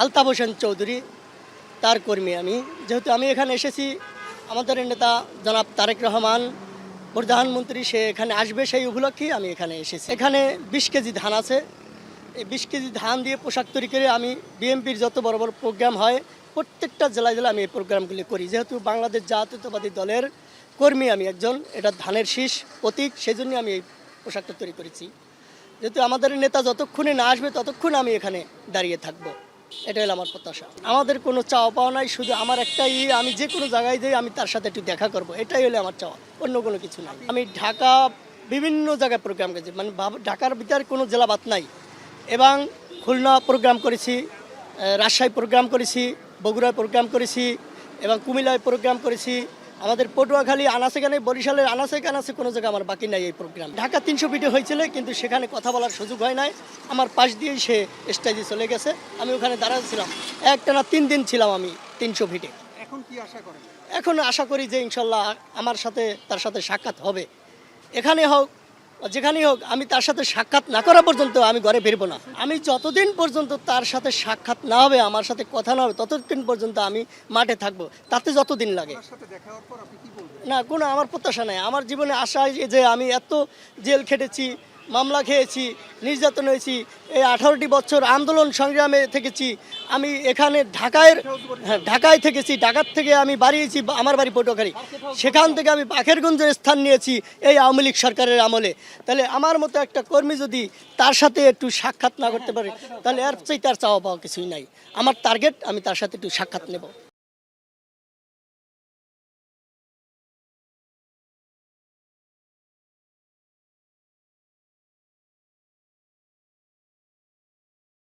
আলতাফ হোসেন চৌধুরী তার কর্মী আমি। যেহেতু আমি এখানে এসেছি, আমাদের নেতা জনাব তারেক রহমান প্রধানমন্ত্রী সে এখানে আসবে, সেই উপলক্ষেই আমি এখানে এসেছি। এখানে 20 কেজি ধান আছে। এই 20 কেজি ধান দিয়ে পোশাক তৈরি করে আমি বিএনপির যত বড় বড় প্রোগ্রাম হয় প্রত্যেকটা জেলায় জেলায় আমি এই প্রোগ্রামগুলি করি। যেহেতু বাংলাদেশ জাতীয়তাবাদী দলের কর্মী আমি একজন, এটা ধানের শীষ প্রতীক, সেই জন্য আমি এই পোশাকটা তৈরি করেছি। যেহেতু আমাদের নেতা যতক্ষণে না আসবে ততক্ষণ আমি এখানে দাঁড়িয়ে থাকবো, এটাই হলো আমার প্রত্যাশা। আমাদের কোনো চাওয়া পাওয়া নাই, শুধু আমার একটাই আমি যে কোনো জায়গায় যাই আমি তার সাথে একটু দেখা করব, এটাই হলো আমার চাওয়া, অন্য কোনো কিছু নাই। আমি ঢাকা বিভিন্ন জায়গায় প্রোগ্রাম করেছি, মানে ঢাকার ভিতরে কোনো জেলা বাদ নাই, এবং খুলনা প্রোগ্রাম করেছি, রাজশাহী প্রোগ্রাম করেছি, বগুড়ায় প্রোগ্রাম করেছি, এবং কুমিল্লায় প্রোগ্রাম করেছি। আমাদের পটুয়াখালী আনাচে-কানাচে, বরিশালের আনাচে-কানাচে কোনো জায়গায় আমার বাকি নাই এই প্রোগ্রাম। ঢাকা 300 ফিটে হয়েছিল, কিন্তু সেখানে কথা বলার সুযোগ হয় নাই। আমার পাশ দিয়েই সে স্টেজে চলে গেছে, আমি ওখানে দাঁড়াচ্ছিলাম, একটানা 3 দিন ছিলাম আমি 300 ফিটে। এখন কি আশা করেন? এখন আশা করি যে ইনশাল্লাহ আমার সাথে তার সাথে সাক্ষাৎ হবে, এখানে হোক যেখানেই হোক। আমি তার সাথে সাক্ষাৎ না করা পর্যন্ত আমি ঘরে ফিরবো না। আমি যতদিন পর্যন্ত তার সাথে সাক্ষাৎ না হবে, আমার সাথে কথা না হবে, ততদিন পর্যন্ত আমি মাঠে থাকবো, তাতে যতদিন লাগে। তার সাথে দেখা হওয়ার পর আপনি কি বলবেন? না, কোনো আমার প্রত্যাশা নেই। আমার জীবনে আশা যে আমি এত জেল খেটেছি, মামলা খেয়েছি, নির্যাতন হয়েছি, এই 18টি বছর আন্দোলন সংগ্রামে থেকেছি। আমি এখানে ঢাকায় থেকেছি, ঢাকার থেকে আমি বাড়িয়েছি, আমার বাড়ি পটুয়াখালী, সেখান থেকে আমি পাখেরগঞ্জের স্থান নিয়েছি এই আওয়ামী লীগ সরকারের আমলে। তাহলে আমার মতো একটা কর্মী যদি তার সাথে একটু সাক্ষাৎ না করতে পারে, তাহলে এর চাই তার চাওয়া পাওয়া কিছুই নাই। আমার টার্গেট আমি তার সাথে একটু সাক্ষাৎ নেব।